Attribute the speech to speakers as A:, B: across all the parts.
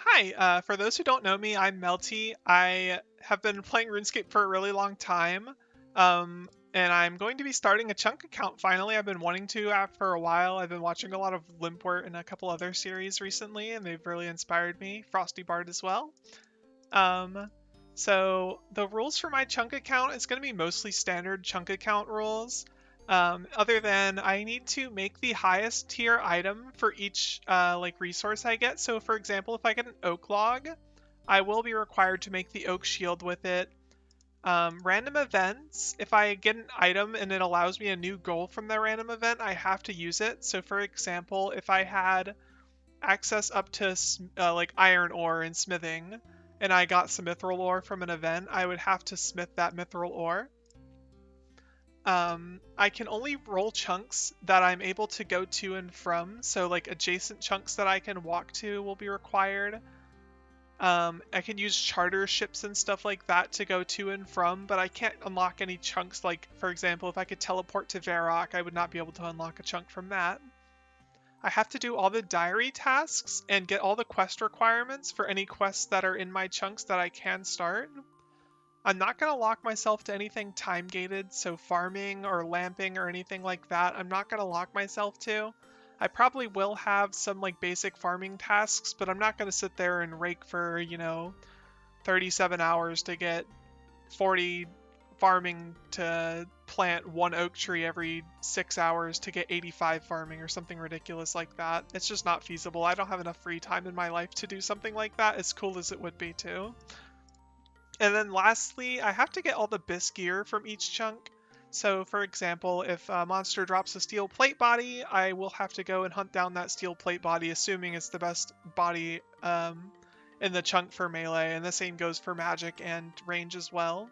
A: Hi, for those who don't know me, I'm Melty. I have been playing RuneScape for a really long time, and I'm going to be starting a Chunk account finally. I've been wanting to for a while. I've been watching a lot of Limpwort and a couple other series recently, and they've really inspired me. Frosty Bard as well. Um, so the rules for my Chunk account is going to be mostly standard Chunk account rules. Other than I need to make the highest tier item for each resource I get. So for example, if I get an oak log, I will be required to make the oak shield with it. Random events, if I get an item and it allows me a new goal from the random event, I have to use it. So for example, if I had access up to iron ore and smithing, and I got some mithril ore from an event, I would have to smith that mithril ore. I can only roll chunks that I'm able to go to and from, so like adjacent chunks that I can walk to will be required. I can use charter ships and stuff like that to go to and from, but I can't unlock any chunks. Like, for example, if I could teleport to Varrock, I would not be able to unlock a chunk from that. I have to do all the diary tasks and get all the quest requirements for any quests that are in my chunks that I can start. I'm not going to lock myself to anything time gated, so farming or lamping or anything like that, I'm not going to lock myself to. I probably will have some like basic farming tasks, but I'm not going to sit there and rake for, 37 hours to get 40 farming to plant one oak tree every 6 hours to get 85 farming or something ridiculous like that. It's just not feasible. I don't have enough free time in my life to do something like that, as cool as it would be too. And then lastly, I have to get all the bisque gear from each chunk. So for example, if a monster drops a steel plate body, I will have to go and hunt down that steel plate body, assuming it's the best body in the chunk for melee, and the same goes for magic and range as well.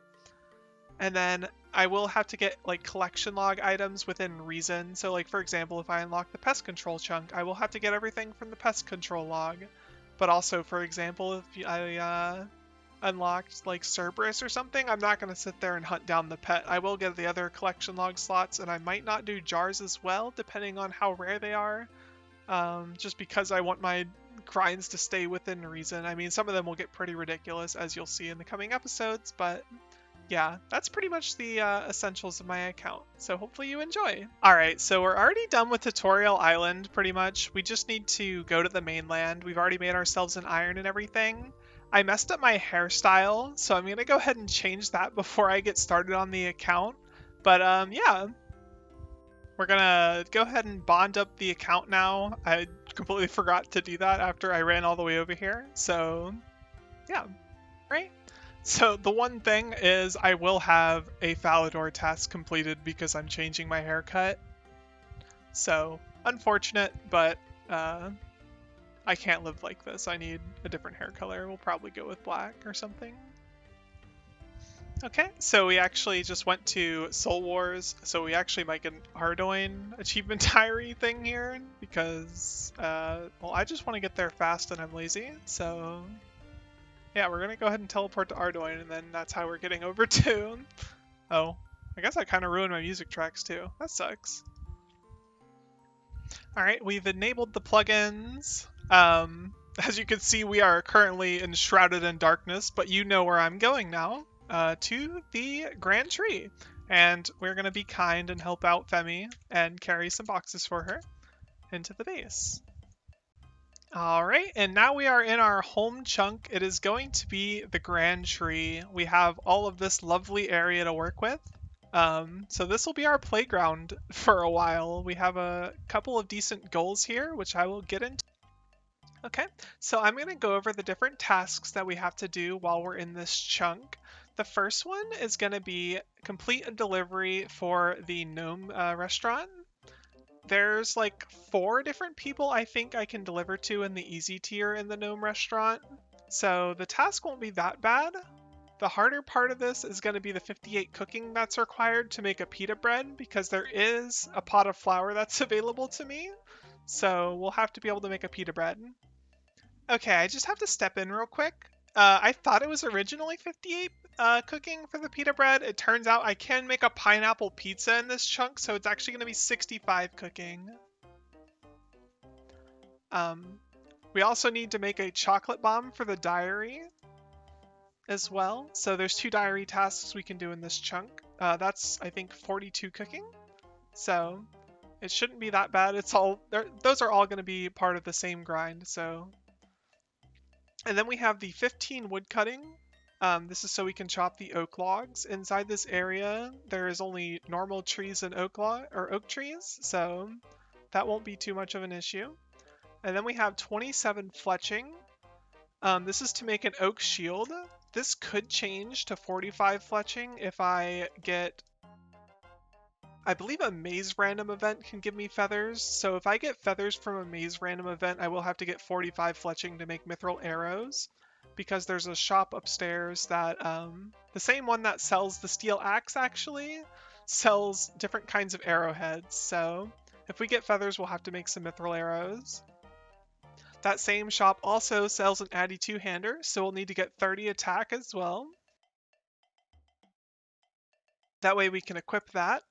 A: And then I will have to get like collection log items within reason. So like for example, if I unlock the pest control chunk, I will have to get everything from the pest control log. But also, for example, if I unlocked like Cerberus or something, I'm not going to sit there and hunt down the pet. I will get the other collection log slots, and I might not do jars as well, depending on how rare they are. Just because I want my grinds to stay within reason. I mean, some of them will get pretty ridiculous, as you'll see in the coming episodes, but yeah, that's pretty much the essentials of my account. So hopefully you enjoy. All right, so we're already done with Tutorial Island, pretty much. We just need to go to the mainland. We've already made ourselves an iron and everything. I messed up my hairstyle, so I'm gonna go ahead and change that before I get started on the account. But yeah, we're gonna go ahead and bond up the account now. I completely forgot to do that after I ran all the way over here. So yeah, right? So the one thing is I will have a Falador task completed because I'm changing my haircut. So unfortunate, but I can't live like this. I need a different hair color. We'll probably go with black or something. Okay, so we actually just went to Soul Wars, so we actually might get an Ardoin achievement diary thing here because, well, I just want to get there fast and I'm lazy, so yeah, we're gonna go ahead and teleport to Ardoin, and then that's how we're getting over to... Oh, I guess I kind of ruined my music tracks too. That sucks. Alright, we've enabled the plugins. As you can see, we are currently enshrouded in darkness, but you know where I'm going now. To the Grand Tree. And we're gonna be kind and help out Femi and carry some boxes for her into the base. Alright, and now we are in our home chunk. It is going to be the Grand Tree. We have all of this lovely area to work with. So this will be our playground for a while. We have a couple of decent goals here, which I will get into. Okay, so I'm going to go over the different tasks that we have to do while we're in this chunk. The first one is going to be complete a delivery for the Gnome restaurant. There's like 4 different people I think I can deliver to in the easy tier in the Gnome restaurant. So the task won't be that bad. The harder part of this is going to be the 58 cooking that's required to make a pita bread, because there is a pot of flour that's available to me. So we'll have to be able to make a pita bread. Okay, I just have to step in real quick. I thought it was originally 58 cooking for the pita bread. It turns out I can make a pineapple pizza in this chunk, so it's actually going to be 65 cooking. We also need to make a chocolate bomb for the diary as well. So there's 2 diary tasks we can do in this chunk. That's, I think, 42 cooking. So it shouldn't be that bad. Those are all going to be part of the same grind. So, and then we have the 15 wood cutting. This is so we can chop the oak logs. Inside this area, there is only normal trees and oak trees, so that won't be too much of an issue. And then we have 27 fletching. This is to make an oak shield. This could change to 45 fletching if I get, I believe a maze random event can give me feathers. So if I get feathers from a maze random event, I will have to get 45 fletching to make mithril arrows, because there's a shop upstairs that, the same one that sells the steel axe actually, sells different kinds of arrowheads. So if we get feathers, we'll have to make some mithril arrows. That same shop also sells an Addy two-hander, so we'll need to get 30 attack as well. That way we can equip that.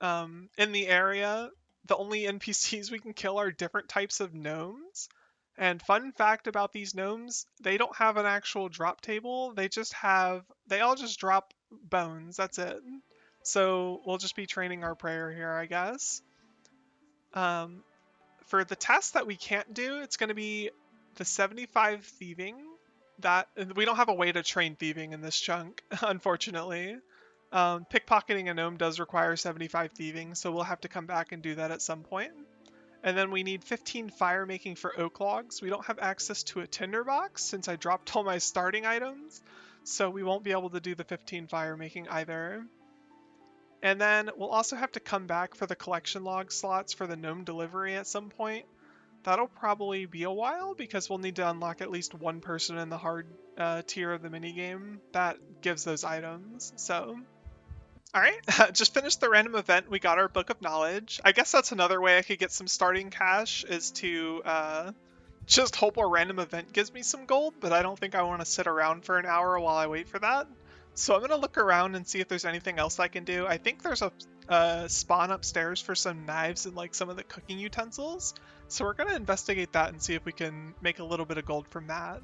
A: In the area, the only NPCs we can kill are different types of gnomes. And fun fact about these gnomes, they don't have an actual drop table. They all just drop bones. That's it. So we'll just be training our prayer here, I guess. For the tasks that we can't do, it's going to be the 75 thieving. That we don't have a way to train thieving in this chunk, unfortunately. Pickpocketing a gnome does require 75 thieving, so we'll have to come back and do that at some point. And then we need 15 fire making for oak logs. We don't have access to a tinderbox since I dropped all my starting items, so we won't be able to do the 15 fire making either. And then we'll also have to come back for the collection log slots for the gnome delivery at some point. That'll probably be a while because we'll need to unlock at least one person in the hard tier of the minigame that gives those items. So, alright, just finished the random event. We got our Book of Knowledge. I guess that's another way I could get some starting cash, is to just hope a random event gives me some gold, but I don't think I want to sit around for an hour while I wait for that. So I'm going to look around and see if there's anything else I can do. I think there's a spawn upstairs for some knives and like some of the cooking utensils. So we're going to investigate that and see if we can make a little bit of gold from that.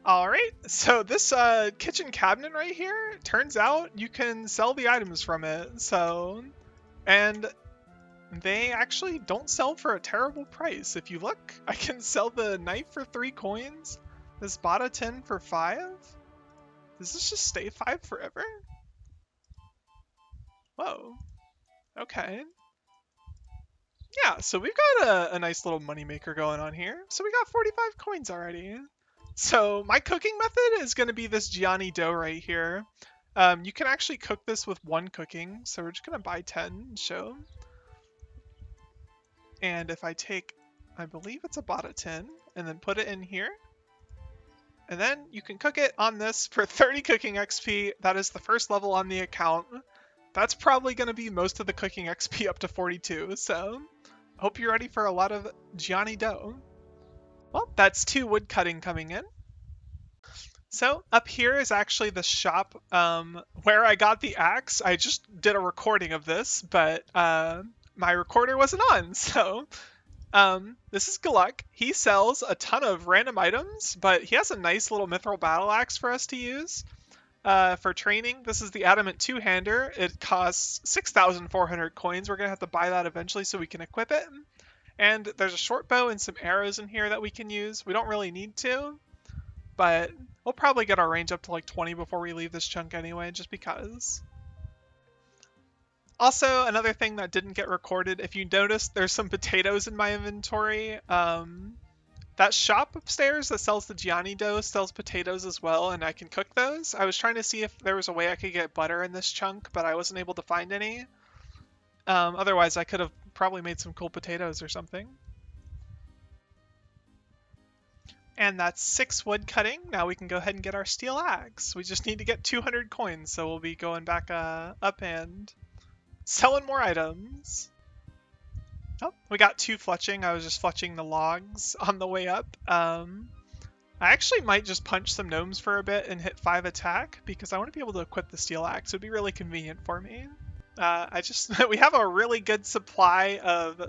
A: Alright, so this kitchen cabinet right here, turns out you can sell the items from it. So, and they actually don't sell for a terrible price. If you look, I can sell the knife for 3 coins, this bada tin for 5. Does this just stay 5 forever? Whoa. Okay. Yeah, so we've got a nice little moneymaker going on here. So we got 45 coins already. So my cooking method is going to be this Gianni dough right here. You can actually cook this with 1 cooking, so we're just going to buy 10 and show. And if I take, I believe it's a bada tin, and then put it in here, and then you can cook it on this for 30 cooking XP. That is the first level on the account. That's probably going to be most of the cooking XP up to 42, so hope you're ready for a lot of Gianni dough. Well, that's 2 wood cutting coming in. So up here is actually the shop where I got the axe. I just did a recording of this, but my recorder wasn't on, so this is Gluck. He sells a ton of random items, but he has a nice little mithril battle axe for us to use. For training, this is the adamant two-hander. It costs 6,400 coins. We're going to have to buy that eventually so we can equip it. And there's a short bow and some arrows in here that we can use. We don't really need to, but we'll probably get our range up to like 20 before we leave this chunk anyway, just because. Also, another thing that didn't get recorded, if you notice, there's some potatoes in my inventory. That shop upstairs that sells the Gianni dough sells potatoes as well, and I can cook those. I was trying to see if there was a way I could get butter in this chunk, but I wasn't able to find any. Otherwise, I could have probably made some cool potatoes or something. And that's 6 wood cutting. Now we can go ahead and get our steel axe. We just need to get 200 coins, so we'll be going back up and selling more items. Oh, we got 2 fletching. I was just fletching the logs on the way up. I actually might just punch some gnomes for a bit and hit 5 attack because I want to be able to equip the steel axe. It would be really convenient for me. We have a really good supply of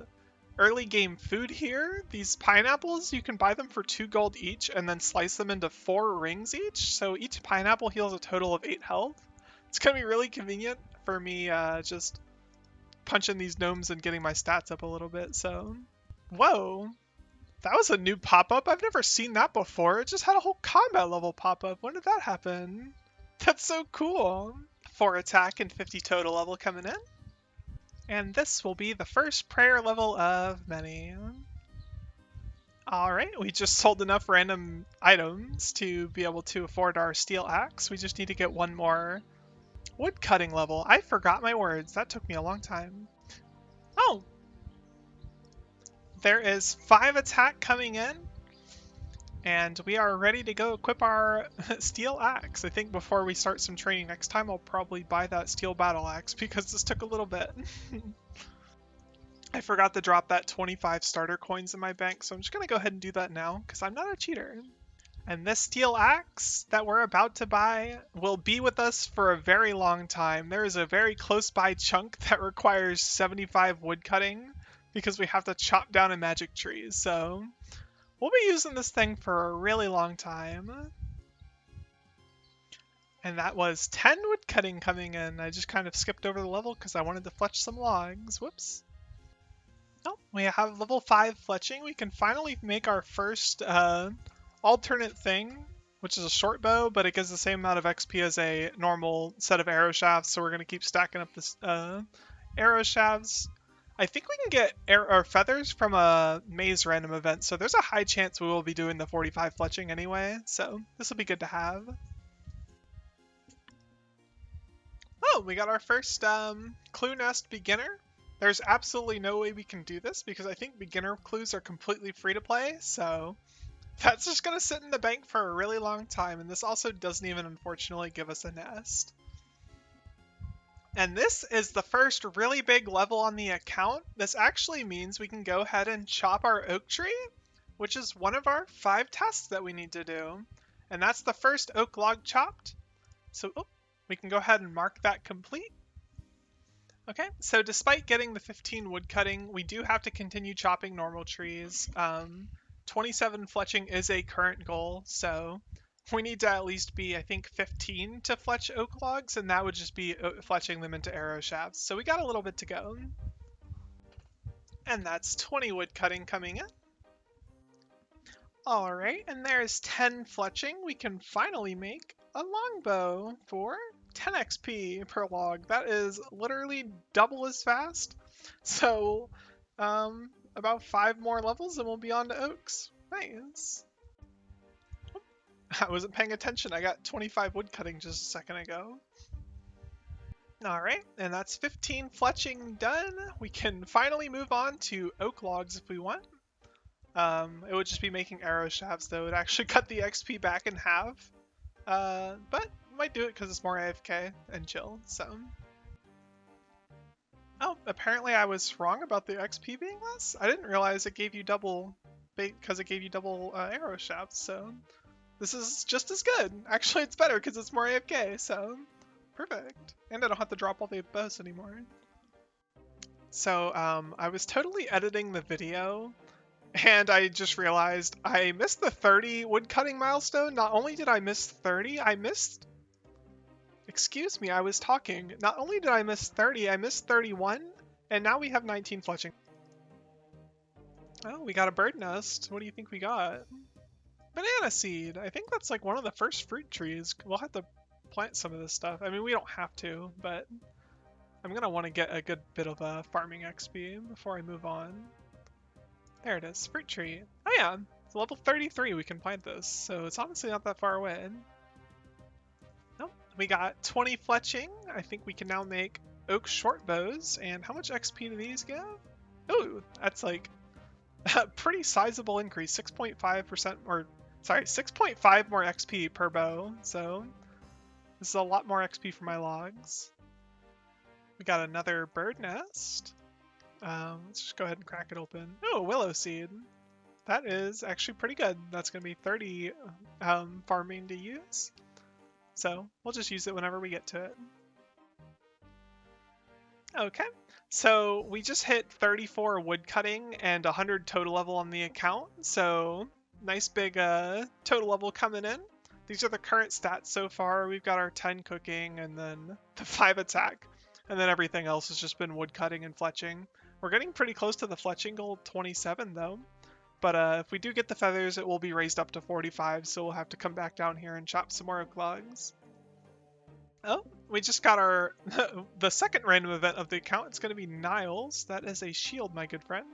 A: early game food here. These pineapples, you can buy them for 2 gold each and then slice them into 4 rings each. So each pineapple heals a total of 8 health. It's gonna be really convenient for me just punching these gnomes and getting my stats up a little bit. So, whoa, that was a new pop-up. I've never seen that before. It just had a whole combat level pop-up. When did that happen? That's so cool. 4 attack and 50 total level coming in. And this will be the first prayer level of many. Alright, we just sold enough random items to be able to afford our steel axe. We just need to get one more woodcutting level. I forgot my words. That took me a long time. Oh! There is 5 attack coming in. And we are ready to go equip our steel axe. I think before we start some training next time, I'll probably buy that steel battle axe because this took a little bit. I forgot to drop that 25 starter coins in my bank, so I'm just going to go ahead and do that now because I'm not a cheater. And this steel axe that we're about to buy will be with us for a very long time. There is a very close by chunk that requires 75 wood cutting because we have to chop down a magic tree. So we'll be using this thing for a really long time. And that was 10 wood cutting coming in. I just kind of skipped over the level because I wanted to fletch some logs. Whoops. Oh, we have level 5 fletching. We can finally make our first alternate thing, which is a short bow, but it gives the same amount of XP as a normal set of arrow shafts, so we're going to keep stacking up this arrow shafts. I think we can get our feathers from a maze random event, so there's a high chance we will be doing the 45 fletching anyway, so this will be good to have. Oh, we got our first clue nest beginner. There's absolutely no way we can do this because I think beginner clues are completely free to play, so that's just going to sit in the bank for a really long time, and this also doesn't even unfortunately give us a nest. And this is the first really big level on the account. This actually means we can go ahead and chop our oak tree, which is one of our 5 tasks that we need to do. And that's the first oak log chopped. So we can go ahead and mark that complete. Okay, so despite getting the 15 wood cutting, we do have to continue chopping normal trees. 27 fletching is a current goal, so we need to at least be, I think, 15 to fletch oak logs, and that would just be fletching them into arrow shafts. So we got a little bit to go. And that's 20 wood cutting coming in. Alright, and there's 10 fletching. We can finally make a longbow for 10 XP per log. That is literally double as fast. So, about 5 more levels and we'll be on to oaks. Nice. I wasn't paying attention. I got 25 wood cutting just a second ago. Alright, and that's 15 fletching done. We can finally move on to oak logs if we want. It would just be making arrow shafts though. It would actually cut the XP back in half. But we might do it because it's more AFK and chill, so. Oh, apparently I was wrong about the XP being less? I didn't realize it gave you double, because it gave you double arrow shafts, so. This is just as good. Actually, it's better because it's more AFK, so. Perfect. And I don't have to drop all the bows anymore. So, I was totally editing the video, and I just realized I missed the 30 woodcutting milestone. Not only did I miss 30, I missed... Excuse me, I was talking. Not only did I miss 30, I missed 31, and now we have 19 fletching. Oh, we got a bird nest. What do you think we got? Banana seed. I think that's like one of the first fruit trees. We'll have to plant some of this stuff. I mean, we don't have to, but I'm going to want to get a good bit of farming XP before I move on. There it is, fruit tree. Oh yeah, it's level 33 we can plant this, so it's honestly not that far away. Nope, we got 20 fletching. I think we can now make oak short bows, and how much XP do these give? Ooh, that's like a pretty sizable increase, 6.5% or sorry, 6.5 more XP per bow, so this is a lot more XP for my logs. We got another bird nest. Let's just go ahead and crack it open. Oh, willow seed. That is actually pretty good. That's going to be 30 farming to use. So we'll just use it whenever we get to it. Okay, So we just hit 34 woodcutting and 100 total level on the account. So nice big total level coming in. These are the current stats so far. We've got our 10 cooking and then the 5 attack. And then everything else has just been woodcutting and fletching. We're getting pretty close to the fletching goal, 27 though. But if we do get the feathers, it will be raised up to 45, so we'll have to come back down here and chop some more oak logs. Oh, we just got our the second random event of the account. It's going to be Niles. That is a shield, my good friend.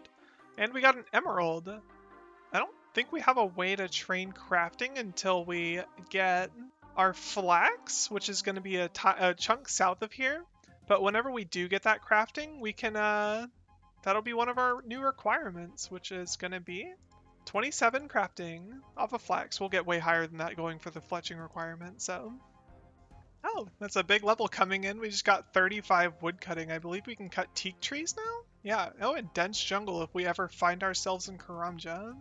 A: And we got an emerald. I don't think we have a way to train crafting until we get our flax, which is going to be a chunk south of here. But whenever we do get that crafting, we can, that'll be one of our new requirements, which is going to be 27 crafting off of flax. We'll get way higher than that going for the fletching requirement, so... Oh, that's a big level coming in. We just got 35 wood cutting. I believe we can cut teak trees now? Yeah. Oh, and dense jungle if we ever find ourselves in Karamja.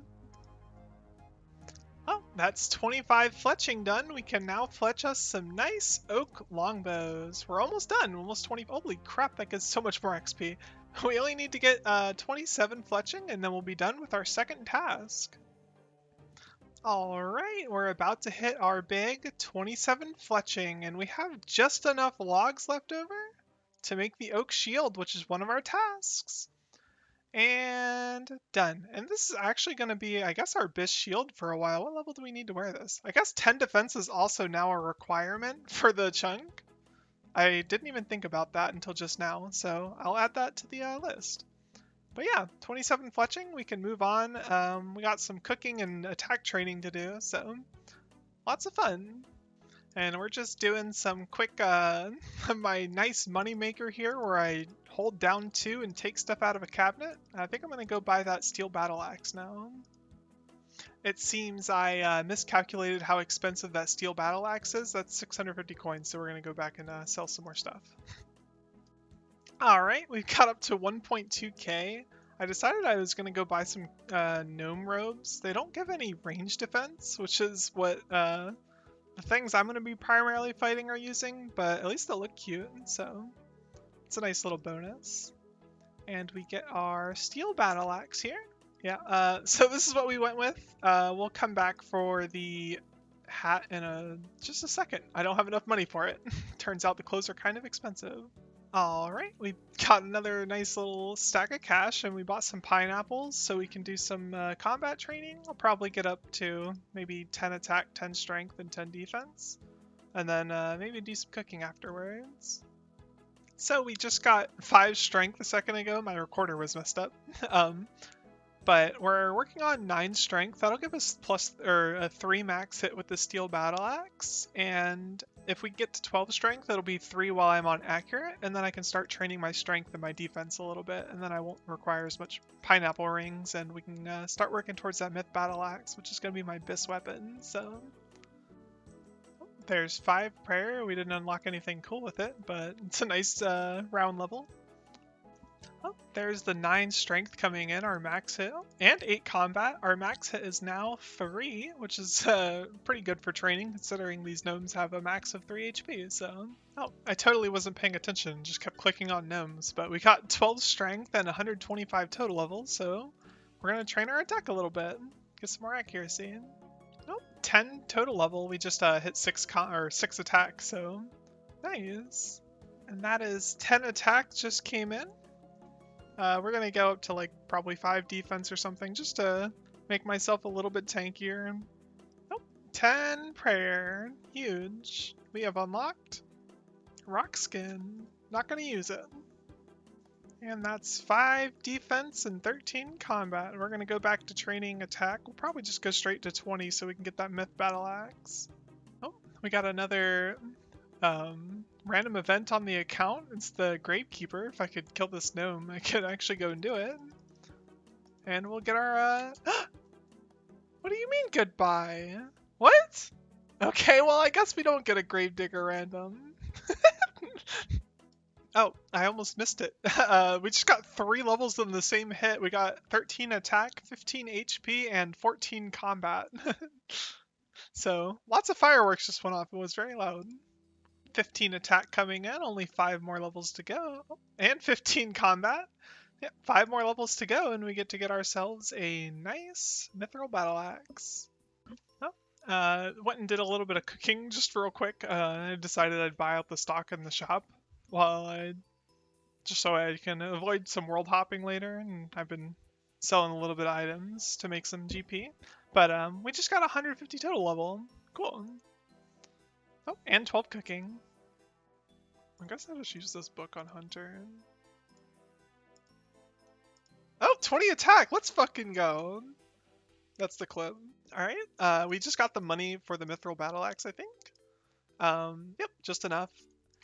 A: Oh, that's 25 fletching done. We can now fletch us some nice oak longbows. We're almost done. Almost 20. Holy crap, that gets so much more XP. We only need to get 27 fletching and then we'll be done with our second task. Alright, we're about to hit our big 27 fletching, and we have just enough logs left over to make the oak shield, which is one of our tasks. And done. And this is actually going to be, I guess, our best shield for a while. What level do we need to wear this? I guess 10 defense is also now a requirement for the chunk. I didn't even think about that until just now, so I'll add that to the list. But yeah, 27 fletching, we can move on. We got some cooking and attack training to do, so lots of fun. And we're just doing some quick, my nice money maker here where I hold down 2 and take stuff out of a cabinet. I think I'm going to go buy that steel battle axe now. It seems I miscalculated how expensive that steel battle axe is. That's 650 coins, so we're going to go back and sell some more stuff. Alright, we've got up to 1.2k. I decided I was going to go buy some gnome robes. They don't give any range defense, which is what the things I'm going to be primarily fighting are using, but at least they'll look cute, so it's a nice little bonus. And we get our steel battle axe here. Yeah, so this is what we went with. We'll come back for the hat in just a second. I don't have enough money for it. Turns out the clothes are kind of expensive. Alright, we got another nice little stack of cash and we bought some pineapples so we can do some combat training. I'll probably get up to maybe 10 attack, 10 strength, and 10 defense. And then maybe do some cooking afterwards. So we just got 5 strength a second ago. My recorder was messed up. But we're working on 9 strength. That'll give us a 3 max hit with the steel battle axe. And if we get to 12 strength, it'll be 3 while I'm on accurate. And then I can start training my strength and my defense a little bit. And then I won't require as much pineapple rings. And we can start working towards that myth battle axe, which is going to be my bis weapon. So there's 5 prayer. We didn't unlock anything cool with it, but it's a nice round level. Oh, there's the 9 strength coming in, our max hit, and 8 combat. Our max hit is now 3, which is pretty good for training, considering these gnomes have a max of 3 HP, so... Oh, I totally wasn't paying attention, just kept clicking on gnomes, but we got 12 strength and 125 total levels, so we're going to train our attack a little bit, get some more accuracy. Oh, 10 total level, we just hit 6 attack, so nice. And that is 10 attack just came in. We're going to go up to like probably 5 defense or something just to make myself a little bit tankier. Oh, 10 prayer. Huge. We have unlocked rock skin. Not going to use it. And that's 5 defense and 13 combat. We're going to go back to training attack. We'll probably just go straight to 20 so we can get that myth battle axe. Oh, we got another random event on the account. It's the Gravekeeper. If I could kill this gnome, I could actually go and do it. And we'll get our, What do you mean goodbye? What? Okay, well I guess we don't get a Gravedigger random. Oh, I almost missed it. We just got 3 levels in the same hit. We got 13 attack, 15 HP, and 14 combat. So, lots of fireworks just went off. It was very loud. 15 attack coming in, only 5 more levels to go. And 15 combat. Yeah, 5 more levels to go, and we get to get ourselves a nice Mithril Battle Axe. Oh, went and did a little bit of cooking just real quick. I decided I'd buy out the stock in the shop while I just so I can avoid some world hopping later, and I've been selling a little bit of items to make some GP. But we just got 150 total level. Cool. Oh, and 12 cooking. I guess I'll just use this book on Hunter. Oh, 20 attack! Let's fucking go! That's the clip. Alright, we just got the money for the Mithril Battle Axe, I think. Yep, just enough.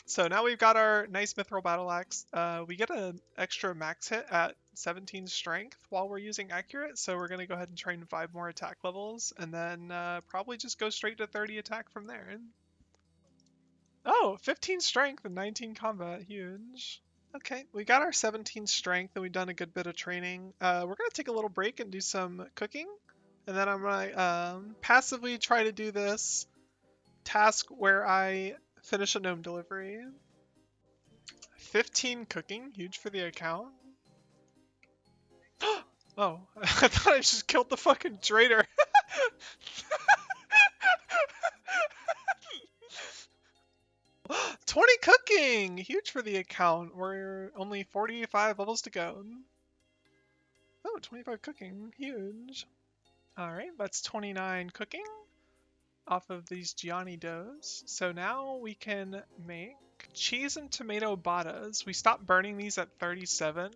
A: So now we've got our nice Mithril Battle Axe. We get an extra max hit at 17 strength while we're using accurate, so we're going to go ahead and train 5 more attack levels, and then probably just go straight to 30 attack from there. Oh, 15 strength and 19 combat, huge. Okay, we got our 17 strength and we've done a good bit of training. We're going to take a little break and do some cooking, and then I'm going to passively try to do this task where I finish a gnome delivery. 15 cooking, huge for the account. Oh, I thought I just killed the fucking traitor. 20 cooking, huge for the account. We're only 45 levels to go. Oh, 25 cooking, huge. All right, that's 29 cooking off of these Gianni doughs. So now we can make cheese and tomato batas. We stopped burning these at 37.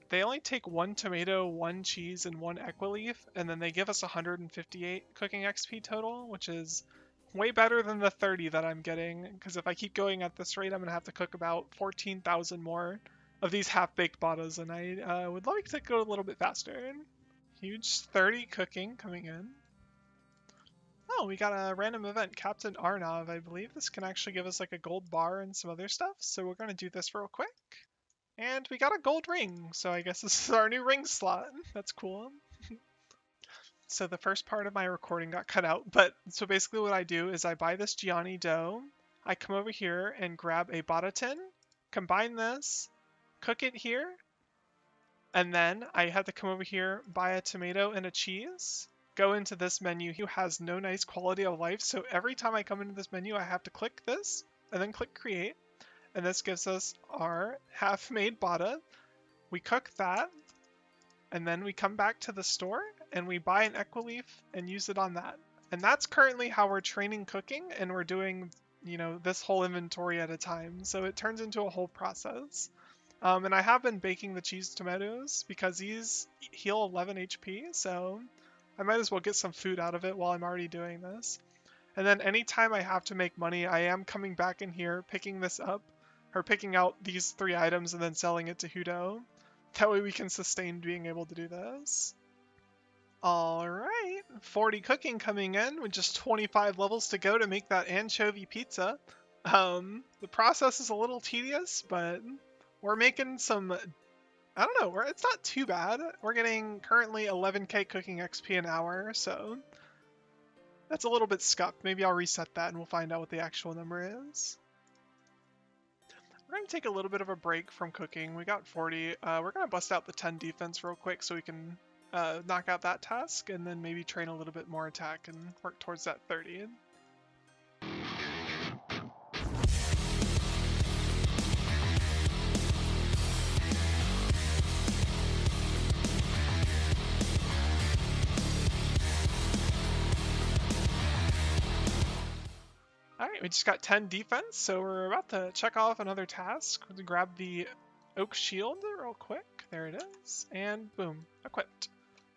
A: They only take 1 tomato, 1 cheese, and 1 equileaf, and then they give us 158 cooking XP total, which is way better than the 30 that I'm getting, because if I keep going at this rate, I'm going to have to cook about 14,000 more of these half-baked batas, and I would like to go a little bit faster. Huge 30 cooking coming in. Oh, we got a random event, Captain Arnav, I believe. This can actually give us like a gold bar and some other stuff, so we're going to do this real quick. And we got a gold ring, so I guess this is our new ring slot. That's cool. So the first part of my recording got cut out, but so basically what I do is I buy this Gianni dough, I come over here and grab a bata tin, combine this, cook it here, and then I have to come over here, buy a tomato and a cheese, go into this menu. It has no nice quality of life, so every time I come into this menu, I have to click this, and then click create, and this gives us our half-made bata. We cook that, and then we come back to the store, and we buy an equileaf and use it on that. And that's currently how we're training cooking, and we're doing, you know, this whole inventory at a time. So it turns into a whole process. And I have been baking the cheese tomatoes because these heal 11 HP, so I might as well get some food out of it while I'm already doing this. And then anytime I have to make money, I am coming back in here, picking this up, or picking out these 3 items and then selling it to Hudo. That way we can sustain being able to do this. Alright, 40 cooking coming in with just 25 levels to go to make that anchovy pizza. The process is a little tedious, but we're making some, I don't know, it's not too bad. We're getting currently 11k cooking XP an hour, so that's a little bit scuffed. Maybe I'll reset that and we'll find out what the actual number is. We're going to take a little bit of a break from cooking. We got 40. We're going to bust out the 10 defense real quick so we can knock out that task and then maybe train a little bit more attack and work towards that 30. Alright, we just got 10 defense, so we're about to check off another task. We're going to grab the oak shield real quick. There it is. And boom, equipped.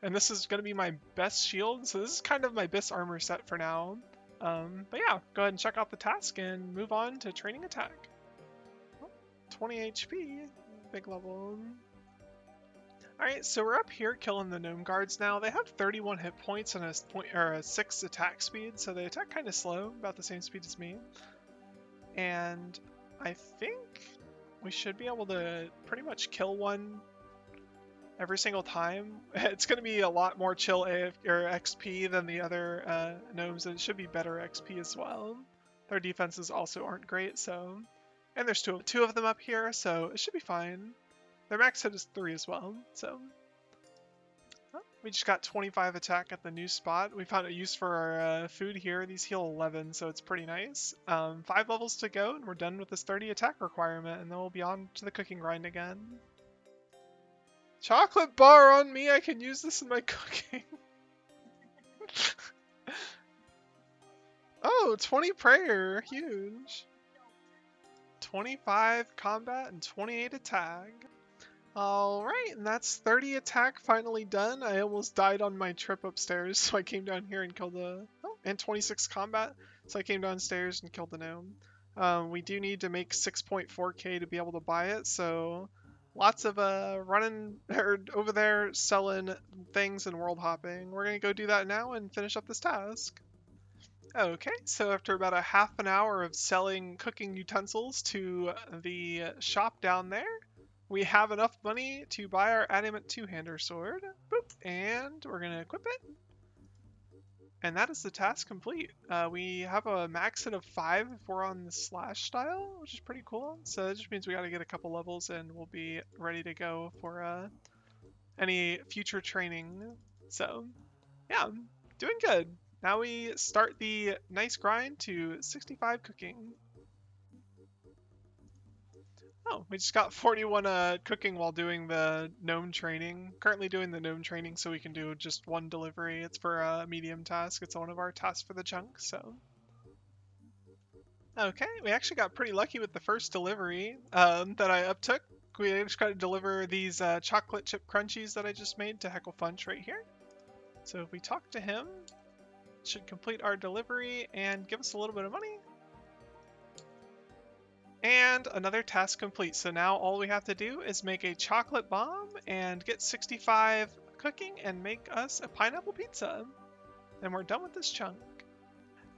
A: And this is going to be my best shield, so this is kind of my best armor set for now. But yeah, go ahead and check out the task and move on to training attack. 20 HP, big level. Alright, so we're up here killing the gnome guards now. They have 31 hit points and a 6 attack speed, so they attack kind of slow, about the same speed as me. And I think we should be able to pretty much kill one every single time. It's going to be a lot more chill XP than the other gnomes, and it should be better XP as well. Their defenses also aren't great, so... And there's two of them up here, so it should be fine. Their max hit is 3 as well, so... Oh, we just got 25 attack at the new spot. We found a use for our food here. These heal 11, so it's pretty nice. 5 levels to go, and we're done with this 30 attack requirement, and then we'll be on to the cooking grind again. Chocolate bar on me! I can use this in my cooking! Oh, 20 prayer! Huge! 25 combat and 28 attack. Alright, and that's 30 attack finally done. I almost died on my trip upstairs, so I came down here and killed the... Oh, and 26 combat, so I came downstairs and killed the gnome. We do need to make 6.4k to be able to buy it, so lots of running over there selling things and world hopping. We're going to go do that now and finish up this task. Okay, so after about a half an hour of selling cooking utensils to the shop down there, we have enough money to buy our adamant two-hander sword. Boop, and we're going to equip it. And that is the task complete. We have a max hit of 5 if we're on the slash style, which is pretty cool. So that just means we got to get a couple levels and we'll be ready to go for any future training. So yeah, doing good. Now we start the nice grind to 65 cooking. Oh, we just got 41 cooking while doing the gnome training. Currently doing the gnome training so we can do just 1 delivery. It's for a medium task. It's one of our tasks for the chunk, so. Okay, we actually got pretty lucky with the first delivery that I uptook. We just got to deliver these chocolate chip crunchies that I just made to Heckle Funch right here. So if we talk to him, should complete our delivery and give us a little bit of money. And another task complete. So now all we have to do is make a chocolate bomb and get 65 cooking and make us a pineapple pizza. And we're done with this chunk.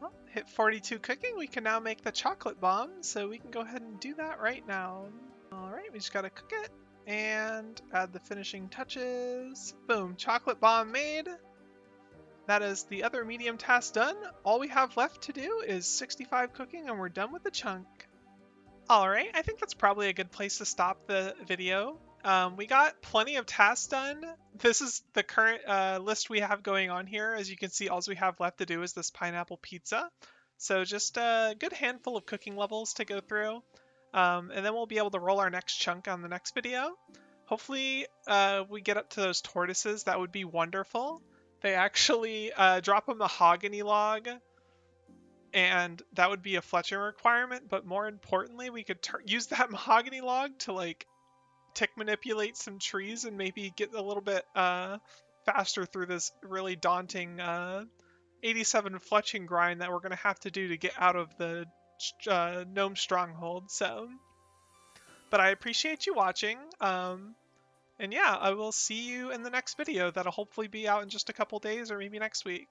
A: Well, hit 42 cooking, we can now make the chocolate bomb. So we can go ahead and do that right now. All right, we just gotta cook it and add the finishing touches. Boom, chocolate bomb made. That is the other medium task done. All we have left to do is 65 cooking and we're done with the chunk. Alright, I think that's probably a good place to stop the video. We got plenty of tasks done. This is the current list we have going on here. As you can see, all we have left to do is this pineapple pizza. So just a good handful of cooking levels to go through. And then we'll be able to roll our next chunk on the next video. Hopefully we get up to those tortoises. That would be wonderful. They actually drop a mahogany log, and that would be a fletching requirement, but more importantly, we could use that mahogany log to like tick manipulate some trees and maybe get a little bit faster through this really daunting 87 fletching grind that we're going to have to do to get out of the gnome stronghold. So, but I appreciate you watching. And yeah, I will see you in the next video. That'll hopefully be out in just a couple days or maybe next week.